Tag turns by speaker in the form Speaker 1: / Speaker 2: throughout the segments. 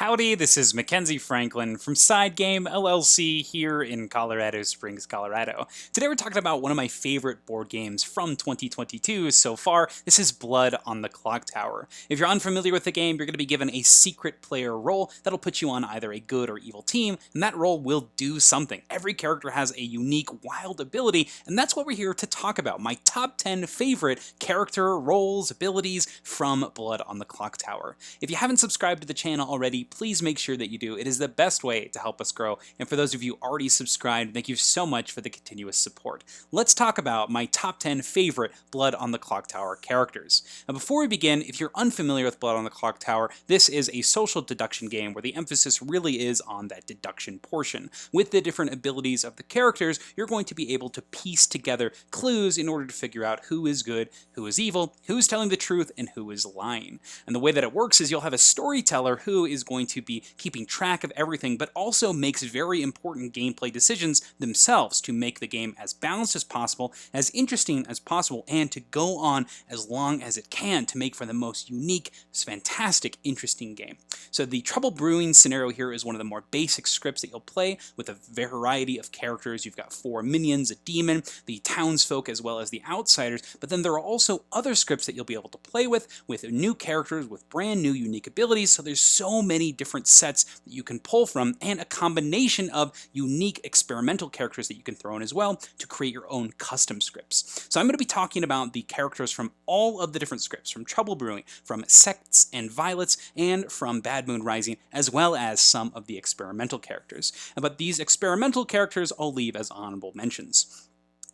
Speaker 1: Howdy, this is Mackenzie Franklin from SideGame LLC here in Colorado Springs, Colorado. Today we're talking about one of my favorite board games from 2022 so far. This is Blood on the Clocktower. If you're unfamiliar with the game, you're going to be given a secret player role that'll put you on either a good or evil team, and that role will do something. Every character has a unique, wild ability, and that's what we're here to talk about. My top 10 favorite character, roles, abilities from Blood on the Clocktower. If you haven't subscribed to the channel already, please make sure that you do. It is the best way to help us grow. And for those of you already subscribed, thank you so much for the continuous support. Let's talk about my top 10 favorite Blood on the Clocktower characters. Now, before we begin, if you're unfamiliar with Blood on the Clocktower, this is a social deduction game where the emphasis really is on that deduction portion. With the different abilities of the characters, you're going to be able to piece together clues in order to figure out who is good, who is evil, who's telling the truth, and who is lying. And the way that it works is you'll have a storyteller who is going to be keeping track of everything, but also makes very important gameplay decisions themselves to make the game as balanced as possible, as interesting as possible, and to go on as long as it can to make for the most unique, fantastic, interesting game. So the Trouble Brewing scenario here is one of the more basic scripts that you'll play with a variety of characters. You've got 4 minions, a demon, the townsfolk, as well as the outsiders, but then there are also other scripts that you'll be able to play with new characters, with brand new unique abilities. So there's so many different sets that you can pull from, and a combination of unique experimental characters that you can throw in as well to create your own custom scripts. So I'm going to be talking about the characters from all of the different scripts, from Trouble Brewing, from Sects and Violets, and from Bad Moon Rising, as well as some of the experimental characters. But these experimental characters I'll leave as honorable mentions.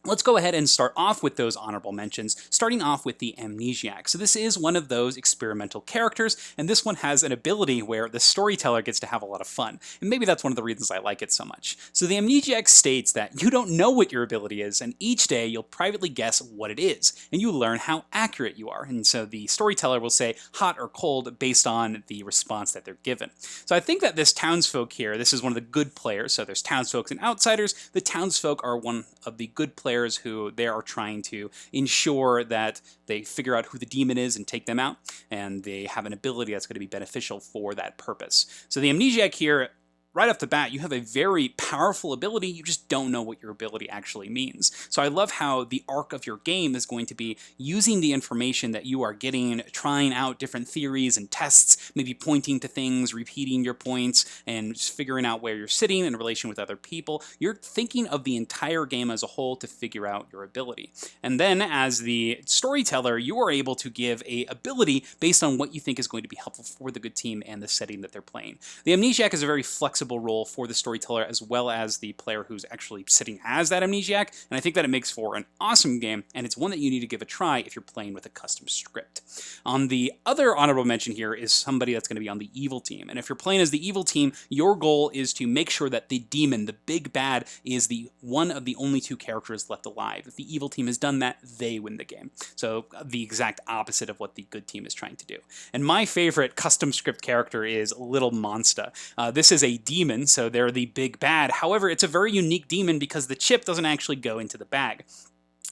Speaker 1: Let's go ahead and start off with those honorable mentions, starting off with the Amnesiac. So this is one of those experimental characters, and this one has an ability where the storyteller gets to have a lot of fun. And maybe that's one of the reasons I like it so much. So the Amnesiac states that you don't know what your ability is, and each day you'll privately guess what it is, and you learn how accurate you are. And so the storyteller will say hot or cold based on the response that they're given. So I think that this townsfolk here, this is one of the good players. So there's townsfolk and outsiders. The townsfolk are one of the good players who they are trying to ensure that they figure out who the demon is and take them out, and they have an ability that's going to be beneficial for that purpose. So the Amnesiac here, right off the bat, you have a very powerful ability, you just don't know what your ability actually means. So I love how the arc of your game is going to be using the information that you are getting, trying out different theories and tests, maybe pointing to things, repeating your points, and just figuring out where you're sitting in relation with other people. You're thinking of the entire game as a whole to figure out your ability. And then as the storyteller, you are able to give a ability based on what you think is going to be helpful for the good team and the setting that they're playing. The Amnesiac is a very flexible role for the storyteller as well as the player who's actually sitting as that Amnesiac, and I think that it makes for an awesome game, and it's one that you need to give a try if you're playing with a custom script. On the other honorable mention here is somebody that's going to be on the evil team, and if you're playing as the evil team, your goal is to make sure that the demon, the big bad, is the one of the only 2 characters left alive. If the evil team has done that, they win the game. So the exact opposite of what the good team is trying to do. And my favorite custom script character is Lil Monsta. This is a demon, so they're the big bad. However, it's a very unique demon because the chip doesn't actually go into the bag.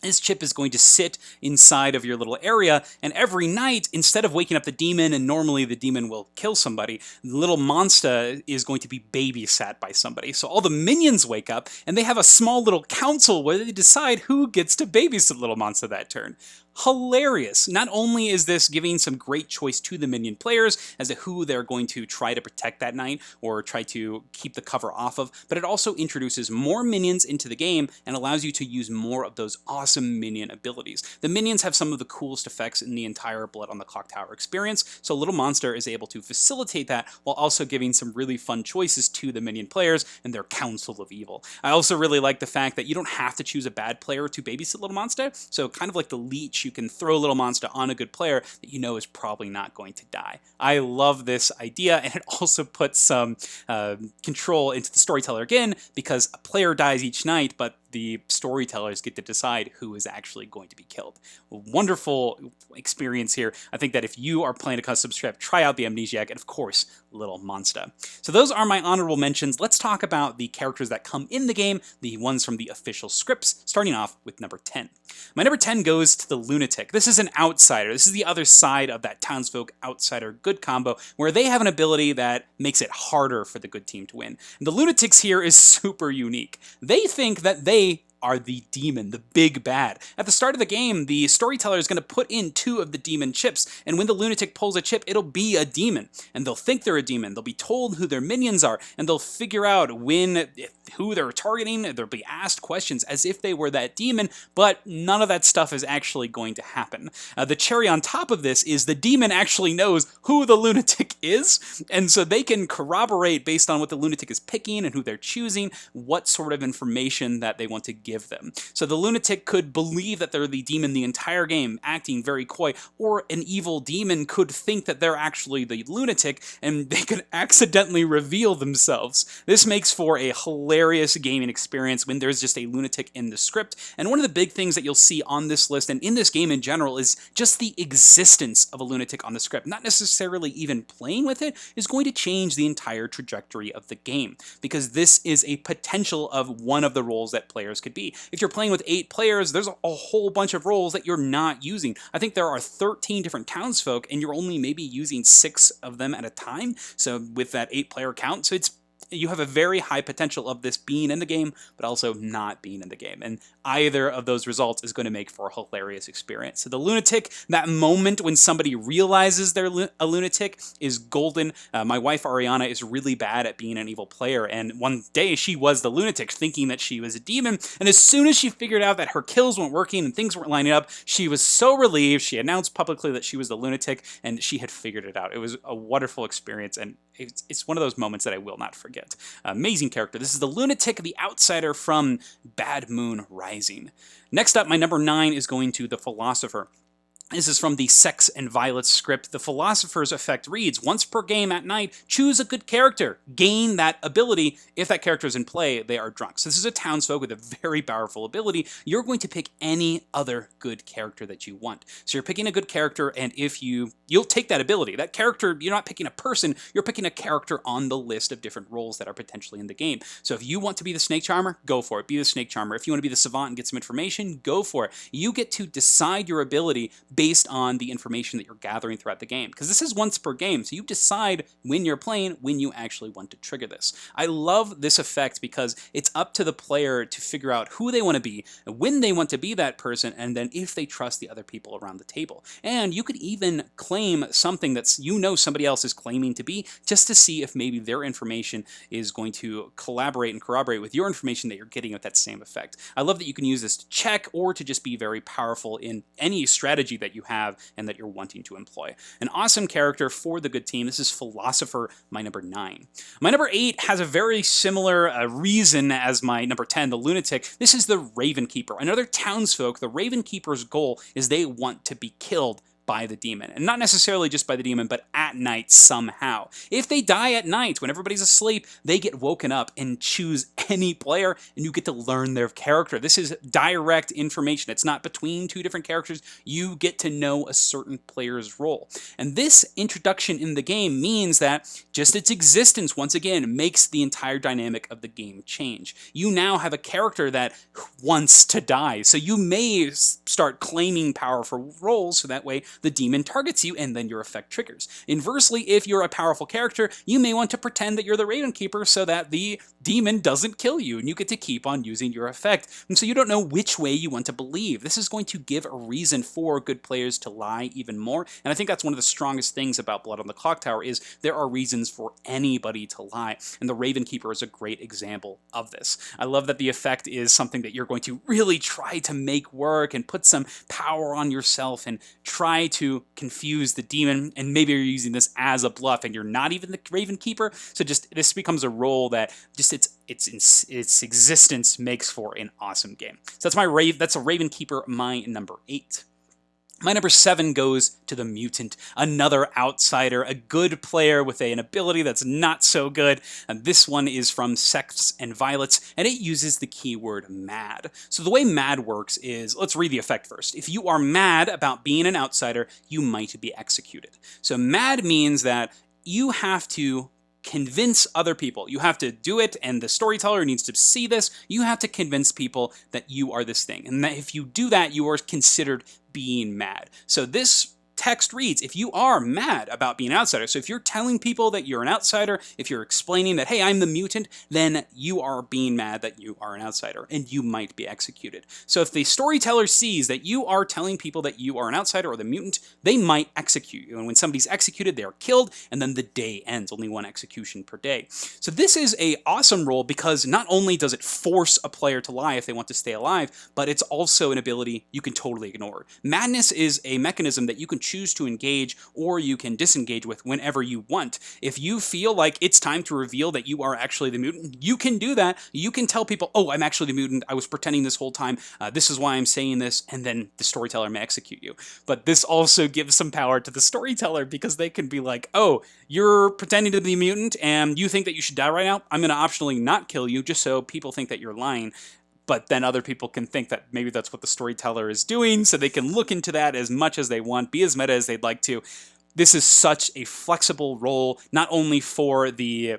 Speaker 1: This chip is going to sit inside of your little area, and every night, instead of waking up the demon, and normally the demon will kill somebody, Lil Monsta is going to be babysat by somebody. So all the minions wake up, and they have a small little council where they decide who gets to babysit Lil Monsta that turn. Hilarious. Not only is this giving some great choice to the minion players as to who they're going to try to protect that night or try to keep the cover off of, but it also introduces more minions into the game and allows you to use more of those awesome minion abilities. The minions have some of the coolest effects in the entire Blood on the Clocktower experience, so Lil Monsta is able to facilitate that while also giving some really fun choices to the minion players and their council of evil. I also really like the fact that you don't have to choose a bad player to babysit Lil Monsta, so kind of like the leech, you can throw Lil Monsta on a good player that you know is probably not going to die. I love this idea, and it also puts some control into the storyteller again, because a player dies each night, but the storytellers get to decide who is actually going to be killed. A wonderful experience here. I think that if you are playing a custom script, try out the Amnesiac, and of course, Lil Monsta. So those are my honorable mentions. Let's talk about the characters that come in the game, the ones from the official scripts, starting off with number 10. My number 10 goes to the Lunatic. This is an outsider. This is the other side of that townsfolk outsider good combo, where they have an ability that makes it harder for the good team to win. And the Lunatics here is super unique. They think that they are the demon, the big bad. At the start of the game, the storyteller is going to put in 2 of the demon chips, and when the Lunatic pulls a chip, it'll be a demon. And they'll think they're a demon, they'll be told who their minions are, and they'll figure out who they're targeting. They'll be asked questions as if they were that demon, but none of that stuff is actually going to happen. The cherry on top of this is the demon actually knows who the Lunatic is, and so they can corroborate based on what the Lunatic is picking and who they're choosing, what sort of information that they want to give them. So the Lunatic could believe that they're the demon the entire game, acting very coy, or an evil demon could think that they're actually the Lunatic, and they could accidentally reveal themselves. This makes for a hilarious gaming experience when there's just a Lunatic in the script, and one of the big things that you'll see on this list and in this game in general is just the existence of a Lunatic on the script, not necessarily even playing with it, is going to change the entire trajectory of the game, because this is a potential of one of the roles that players could be. If you're playing with 8 players, there's a whole bunch of roles that you're not using. I think there are 13 different townsfolk, and you're only maybe using 6 of them at a time, so with that 8-player count, so you have a very high potential of this being in the game, but also not being in the game. And either of those results is going to make for a hilarious experience. So the Lunatic, that moment when somebody realizes they're a Lunatic is golden. My wife, Ariana, is really bad at being an evil player. And one day she was the Lunatic, thinking that she was a demon. And as soon as she figured out that her kills weren't working and things weren't lining up, she was so relieved. She announced publicly that she was the Lunatic, and she had figured it out. It was a wonderful experience, and it's one of those moments that I will not forget. Amazing character. This is the Lunatic, the outsider from Bad Moon Rising. Next up, my number 9 is going to the Philosopher. This is from the Sex and Violence script. The Philosopher's effect reads, once per game at night, choose a good character. Gain that ability. If that character is in play, they are drunk. So this is a townsfolk with a very powerful ability. You're going to pick any other good character that you want. So you're picking a good character, and if you'll take that ability. That character, you're not picking a person, you're picking a character on the list of different roles that are potentially in the game. So if you want to be the Snake Charmer, go for it. Be the Snake Charmer. If you want to be the Savant and get some information, go for it. You get to decide your ability based on the information that you're gathering throughout the game. Because this is once per game, so you decide when you're playing when you actually want to trigger this. I love this effect because it's up to the player to figure out who they want to be, when they want to be that person, and then if they trust the other people around the table. And you could even claim something that's somebody else is claiming to be, just to see if maybe their information is going to collaborate and corroborate with your information that you're getting with that same effect. I love that you can use this to check or to just be very powerful in any strategy that you have and that you're wanting to employ. An awesome character for the good team. This is Philosopher, my number 9. My number 8 has a very similar reason as my number 10, the Lunatic. This is the Ravenkeeper. Another townsfolk. The Ravenkeeper's goal is they want to be killed by the demon. And not necessarily just by the demon, but at night somehow. If they die at night, when everybody's asleep, they get woken up and choose any player, and you get to learn their character. This is direct information. It's not between 2 different characters. You get to know a certain player's role. And this introduction in the game means that just its existence, once again, makes the entire dynamic of the game change. You now have a character that wants to die, so you may start claiming powerful roles, so that way the demon targets you, and then your effect triggers. Inversely, if you're a powerful character, you may want to pretend that you're the Ravenkeeper so that the demon doesn't kill you, and you get to keep on using your effect. And so you don't know which way you want to believe. This is going to give a reason for good players to lie even more, and I think that's one of the strongest things about Blood on the Clocktower is there are reasons for anybody to lie, and the Ravenkeeper is a great example of this. I love that the effect is something that you're going to really try to make work and put some power on yourself and try to confuse the demon, and maybe you're using this as a bluff and you're not even the Ravenkeeper, so just this becomes a role that just its existence makes for an awesome game. So that's a Ravenkeeper, my number 8. My number 7 goes to the Mutant, another outsider, a good player with an ability that's not so good. And this one is from Sex and Violets, and it uses the keyword mad. So the way mad works is, let's read the effect first. If you are mad about being an outsider, you might be executed. So mad means that you have to convince other people. You have to do it, and the storyteller needs to see this. You have to convince people that you are this thing. And that if you do that, you are considered being mad. So this text reads, if you are mad about being an outsider, so if you're telling people that you're an outsider, if you're explaining that, hey, I'm the mutant, then you are being mad that you are an outsider, and you might be executed. So if the storyteller sees that you are telling people that you are an outsider or the mutant, they might execute you. And when somebody's executed, they are killed, and then the day ends, only one execution per day. So this is an awesome role because not only does it force a player to lie if they want to stay alive, but it's also an ability you can totally ignore. Madness is a mechanism that you can choose to engage or you can disengage with whenever you want. If you feel like it's time to reveal that you are actually the mutant, you can do that. You can tell people, oh, I'm actually the mutant. I was pretending this whole time. This is why I'm saying this. And then the storyteller may execute you. But this also gives some power to the storyteller because they can be like, oh, you're pretending to be a mutant and you think that you should die right now. I'm going to optionally not kill you just so people think that you're lying. But then other people can think that maybe that's what the storyteller is doing, so they can look into that as much as they want, be as meta as they'd like to. This is such a flexible role, not only for the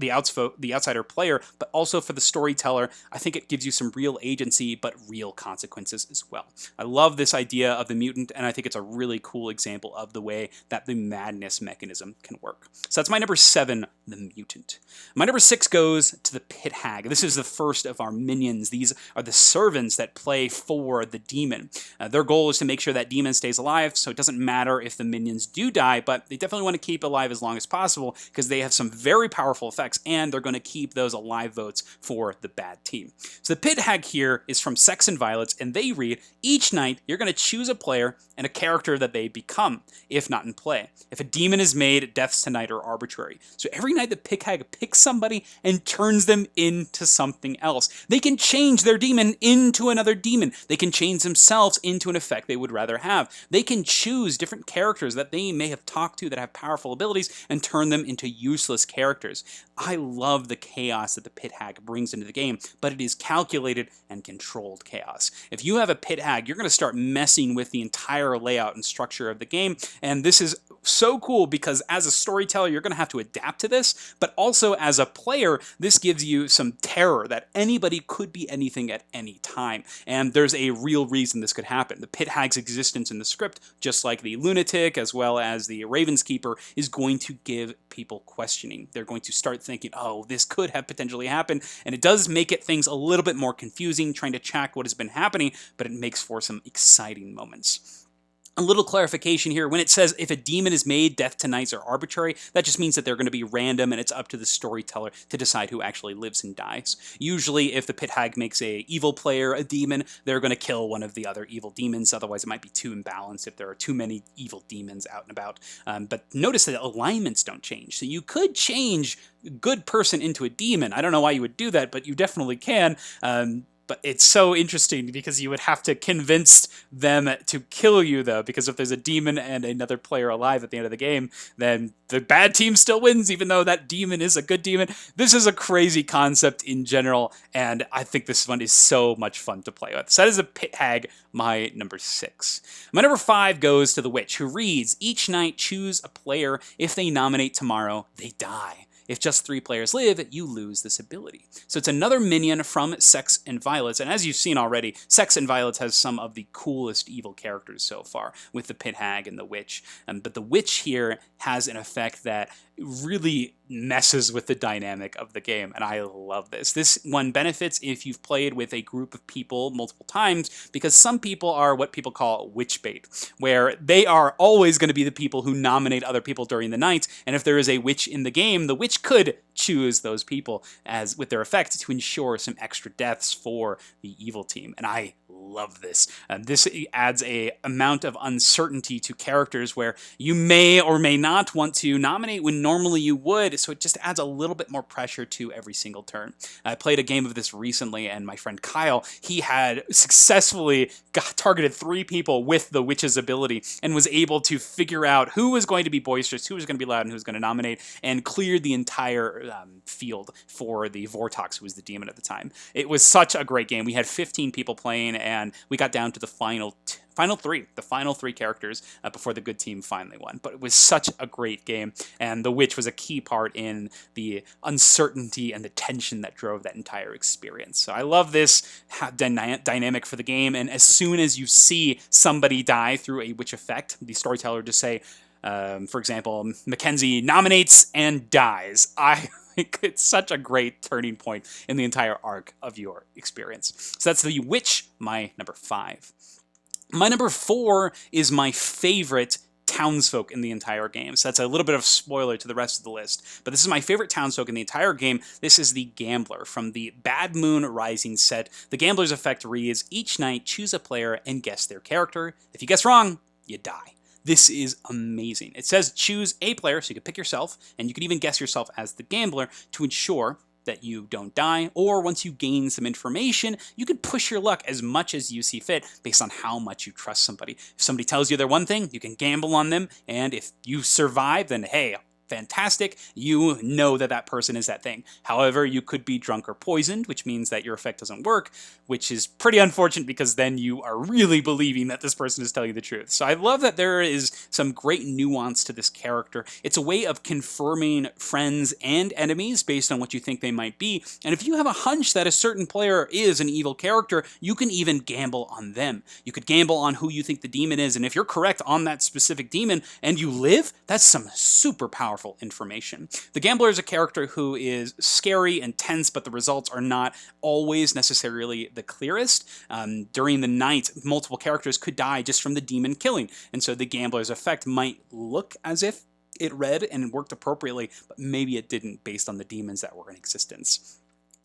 Speaker 1: outsider player, but also for the storyteller. I think it gives you some real agency, but real consequences as well. I love this idea of the mutant, and I think it's a really cool example of the way that the madness mechanism can work. So that's my number 7, the mutant. My number 6 goes to the Pit-Hag. This is the first of our minions. These are the servants that play for the demon. Their goal is to make sure that demon stays alive, so it doesn't matter if the minions do die, but they definitely want to keep alive as long as possible because they have some very powerful effects, and they're going to keep those alive votes for the bad team. So the Pit-Hag here is from Sex and Violets, and they read, each night you're going to choose a player and a character that they become, if not in play. If a demon is made, deaths tonight are arbitrary. So every night the Pit-Hag picks somebody and turns them into something else. They can change their demon into another demon. They can change themselves into an effect they would rather have. They can choose different characters that they may have talked to that have powerful abilities and turn them into useless characters. I love the chaos that the Pit-Hag brings into the game, but it is calculated and controlled chaos. If you have a Pit-Hag, you're going to start messing with the entire layout and structure of the game, and this is so cool because as a storyteller, you're going to have to adapt to this, but also as a player, this gives you some terror that anybody could be anything at any time, and there's a real reason this could happen. The Pit-Hag's existence in the script, just like the Lunatic as well as the Ravenkeeper, is going to give people questioning. They're going to start thinking, oh, this could have potentially happened, and it does make things a little bit more confusing trying to track what has been happening, but it makes for some exciting moments. A little clarification here, when it says if a demon is made, death tonights are arbitrary, that just means that they're going to be random and it's up to the storyteller to decide who actually lives and dies. Usually if the Pit-Hag makes a evil player a demon, they're going to kill one of the other evil demons, otherwise it might be too imbalanced if there are too many evil demons out and about. But notice that alignments don't change, so you could change a good person into a demon. I don't know why you would do that, but you definitely can. But it's so interesting because you would have to convince them to kill you, though, because if there's a demon and another player alive at the end of the game, then the bad team still wins, even though that demon is a good demon. This is a crazy concept in general, and I think this one is so much fun to play with. So that is a Pit-Hag, my number 6. My number 5 goes to the Witch, who reads, each night choose a player. If they nominate tomorrow, they die. If just 3 players live, you lose this ability. So it's another minion from Sex and Violets, and as you've seen already, Sex and Violets has some of the coolest evil characters so far, with the Pit-Hag and the Witch. But the Witch here has an effect that really messes with the dynamic of the game, and I love this. This one benefits if you've played with a group of people multiple times, because some people are what people call witch bait, where they are always going to be the people who nominate other people during the night, and if there is a witch in the game, the witch could choose those people as with their effect to ensure some extra deaths for the evil team, and I love this. This adds a amount of uncertainty to characters where you may or may not want to nominate when normally you would, so it just adds a little bit more pressure to every single turn. I played a game of this recently, and my friend Kyle, he had successfully targeted 3 people with the Witch's ability and was able to figure out who was going to be boisterous, who was going to be loud, and who was going to nominate, and cleared the entire field for the Vortox, who was the demon at the time. It was such a great game. We had 15 people playing, and we got down to the final three characters before the good team finally won. But it was such a great game, and the Witch was a key part in the uncertainty and the tension that drove that entire experience. So I love this dynamic for the game, and as soon as you see somebody die through a Witch effect, the storyteller just say, for example, Mackenzie nominates and dies. It's such a great turning point in the entire arc of your experience. So that's the Witch, my number 5. My number 4 is my favorite townsfolk in the entire game. So that's a little bit of spoiler to the rest of the list. But this is my favorite townsfolk in the entire game. This is the Gambler from the Bad Moon Rising set. The Gambler's effect reads, each night choose a player and guess their character. If you guess wrong, you die. This is amazing. It says choose a player, so you can pick yourself, and you can even guess yourself as the Gambler to ensure that you don't die, or once you gain some information, you can push your luck as much as you see fit based on how much you trust somebody. If somebody tells you they're one thing, you can gamble on them, and if you survive, then hey, fantastic, you know that that person is that thing. However, you could be drunk or poisoned, which means that your effect doesn't work, which is pretty unfortunate because then you are really believing that this person is telling you the truth. So I love that there is some great nuance to this character. It's a way of confirming friends and enemies based on what you think they might be. And if you have a hunch that a certain player is an evil character, you can even gamble on them. You could gamble on who you think the demon is, and if you're correct on that specific demon and you live, that's some super powerful information. The Gambler is a character who is scary and tense, but the results are not always necessarily the clearest. During the night, multiple characters could die just from the demon killing, and so the Gambler's effect might look as if it read and worked appropriately, but maybe it didn't based on the demons that were in existence.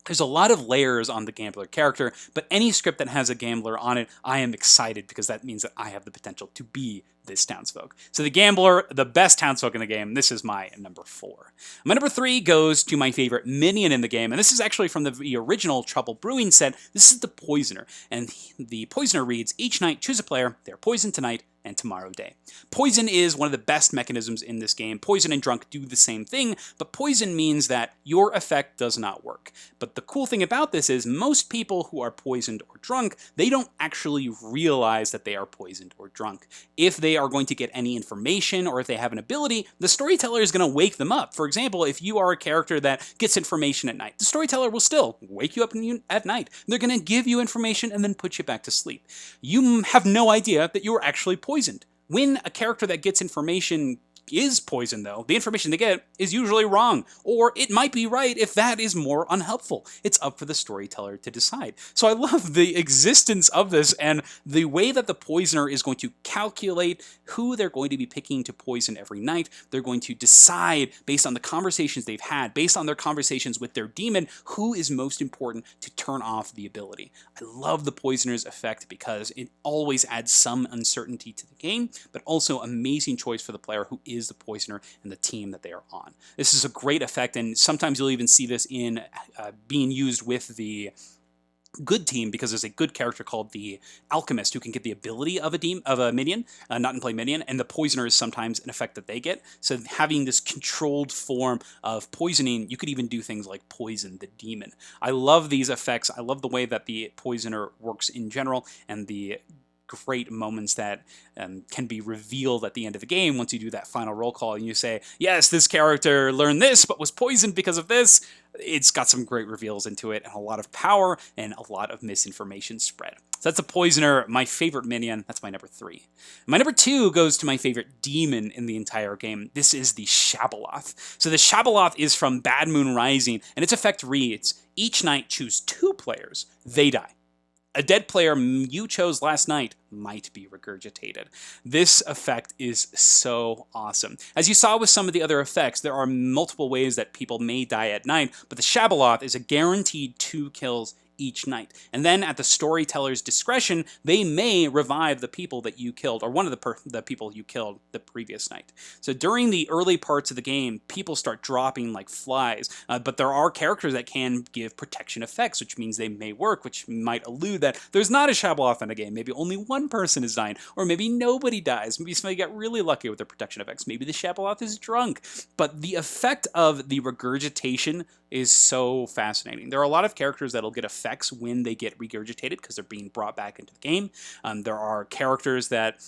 Speaker 1: There's a lot of layers on the Gambler character, but any script that has a Gambler on it, I am excited because that means that I have the potential to be this townsfolk. So the Gambler, the best townsfolk in the game, this is my number 4. My number 3 goes to my favorite minion in the game, and this is actually from the original Trouble Brewing set. This is the Poisoner, and the Poisoner reads, each night choose a player, they're poisoned tonight and tomorrow day. Poison is one of the best mechanisms in this game. Poison and drunk do the same thing, but poison means that your effect does not work. But the cool thing about this is most people who are poisoned or drunk, they don't actually realize that they are poisoned or drunk. If they are going to get any information or if they have an ability, the storyteller is going to wake them up. For example, if you are a character that gets information at night, the storyteller will still wake you up at night. They're going to give you information and then put you back to sleep. You have no idea that you are actually poisoned. When a character that gets information is poisoned, though, the information they get is usually wrong, or it might be right if that is more unhelpful. It's up for the storyteller to decide. So I love the existence of this and the way that the Poisoner is going to calculate who they're going to be picking to poison every night. They're going to decide based on the conversations they've had, based on their conversations with their demon, who is most important to turn off the ability. I love the Poisoner's effect because it always adds some uncertainty to the game, but also amazing choice for the player who is the Poisoner and the team that they are on. This is a great effect, and sometimes you'll even see this in being used with the good team because there's a good character called the Alchemist who can get the ability of a minion, not in play minion, and the Poisoner is sometimes an effect that they get. So having this controlled form of poisoning, you could even do things like poison the demon. I love these effects. I love the way that the Poisoner works in general and the great moments that can be revealed at the end of the game once you do that final roll call and you say, yes, this character learned this but was poisoned because of this. It's got some great reveals into it and a lot of power and a lot of misinformation spread. So that's the Poisoner, my favorite minion. That's my number 3. My number 2 goes to my favorite demon in the entire game. This is the Shabaloth. So the Shabaloth is from Bad Moon Rising, and its effect reads, each night choose 2 players, they die. A dead player you chose last night might be regurgitated. This effect is so awesome. As you saw with some of the other effects, there are multiple ways that people may die at night, but the Shabaloth is a guaranteed 2 kills each night. And then at the storyteller's discretion, they may revive the people that you killed, or one of the people you killed the previous night. So during the early parts of the game, people start dropping like flies, but there are characters that can give protection effects, which means they may work, which might allude that there's not a Shabaloth in the game. Maybe only one person is dying, or maybe nobody dies. Maybe somebody got really lucky with their protection effects. Maybe the Shabaloth is drunk. But the effect of the regurgitation is so fascinating. There are a lot of characters that'll get effects when they get regurgitated because they're being brought back into the game. There are characters that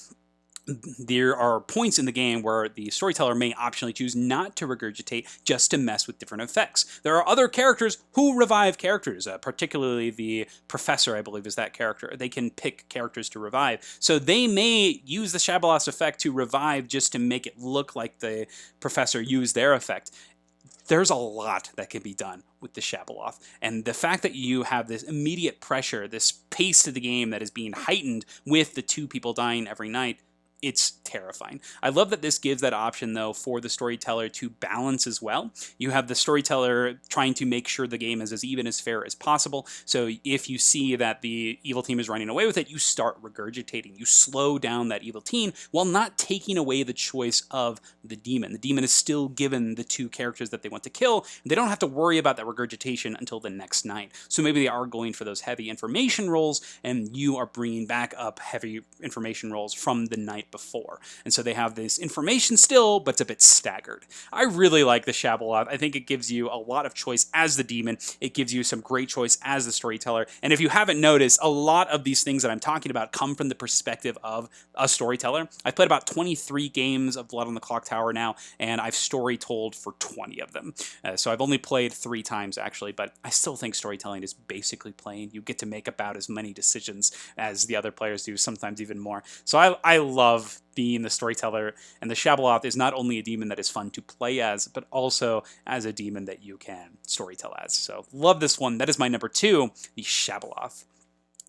Speaker 1: there are points in the game where the storyteller may optionally choose not to regurgitate just to mess with different effects. There are other characters who revive characters, particularly the Professor, I believe, is that character. They can pick characters to revive. So they may use the Shabaloth effect to revive just to make it look like the Professor used their effect. There's a lot that can be done with the Shabaloth. And the fact that you have this immediate pressure, this pace to the game that is being heightened with the 2 people dying every night, it's terrifying. I love that this gives that option, though, for the storyteller to balance as well. You have the storyteller trying to make sure the game is as even as fair as possible. So if you see that the evil team is running away with it, you start regurgitating. You slow down that evil team while not taking away the choice of the demon. The demon is still given the 2 characters that they want to kill. They don't have to worry about that regurgitation until the next night. So maybe they are going for those heavy information rolls, and you are bringing back up heavy information rolls from the night before. And so they have this information still, but it's a bit staggered. I really like the Shabaloth. I think it gives you a lot of choice as the demon. It gives you some great choice as the storyteller. And if you haven't noticed, a lot of these things that I'm talking about come from the perspective of a storyteller. I've played about 23 games of Blood on the Clocktower now, and I've story told for 20 of them. So I've only played 3 times, actually, but I still think storytelling is basically playing. You get to make about as many decisions as the other players do, sometimes even more. So I love being the storyteller, and the Shabaloth is not only a demon that is fun to play as, but also as a demon that you can storytell as. So love this one. That is my number 2, the Shabaloth.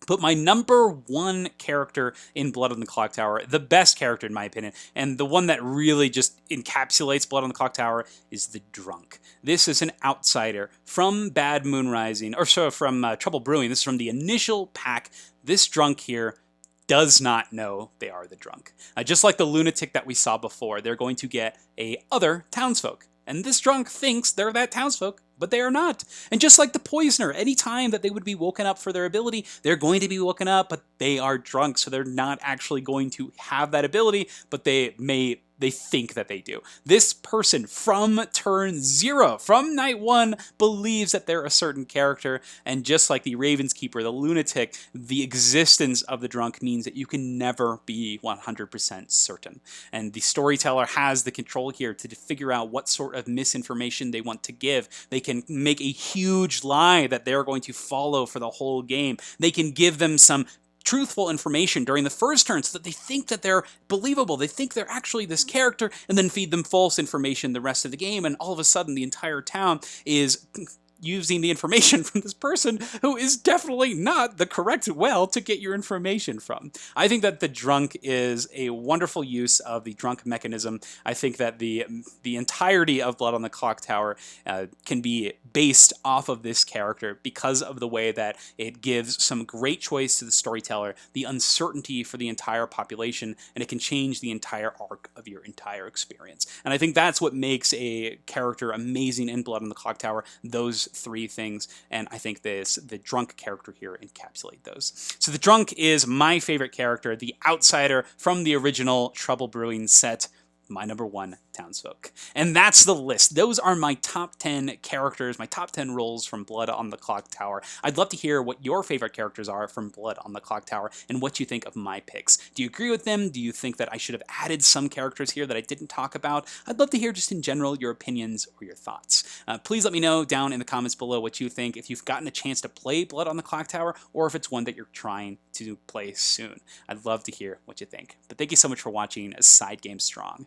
Speaker 1: But my number 1 character in Blood on the Clocktower, the best character in my opinion, and the one that really just encapsulates Blood on the Clocktower, is the Drunk. This is an outsider from Bad Moon Rising, or so from Trouble Brewing. This is from the initial pack. This Drunk here does not know they are the Drunk. Just like the Lunatic that we saw before, they're going to get a other townsfolk. And this Drunk thinks they're that townsfolk, but they are not. And just like the Poisoner, any time that they would be woken up for their ability, they're going to be woken up, but they are drunk, so they're not actually going to have that ability, but they think that they do. This person from turn 0, from night 1, believes that they're a certain character, and just like the Ravenkeeper, the Lunatic, the existence of the Drunk means that you can never be 100% certain. And the storyteller has the control here to figure out what sort of misinformation they want to give. They can make a huge lie that they're going to follow for the whole game. They can give them some truthful information during the first turn so that they think that they're believable. They think they're actually this character, and then feed them false information the rest of the game, and all of a sudden the entire town is using the information from this person who is definitely not the correct well to get your information from. I think that the Drunk is a wonderful use of the Drunk mechanism. I think that the entirety of Blood on the Clocktower can be based off of this character because of the way that it gives some great choice to the storyteller, the uncertainty for the entire population, and it can change the entire arc of your entire experience. And I think that's what makes a character amazing in Blood on the Clocktower, those 3 things, and I think the Drunk character here encapsulate those. So the Drunk is my favorite character, the outsider from the original Trouble Brewing set, my number 1 townsfolk. And that's the list. Those are my top 10 characters, my top 10 roles from Blood on the Clocktower. I'd love to hear what your favorite characters are from Blood on the Clocktower and what you think of my picks. Do you agree with them? Do you think that I should have added some characters here that I didn't talk about? I'd love to hear just in general your opinions or your thoughts. Please let me know down in the comments below what you think, if you've gotten a chance to play Blood on the Clocktower, or if it's one that you're trying to play soon. I'd love to hear what you think. But thank you so much for watching SideGame Strong.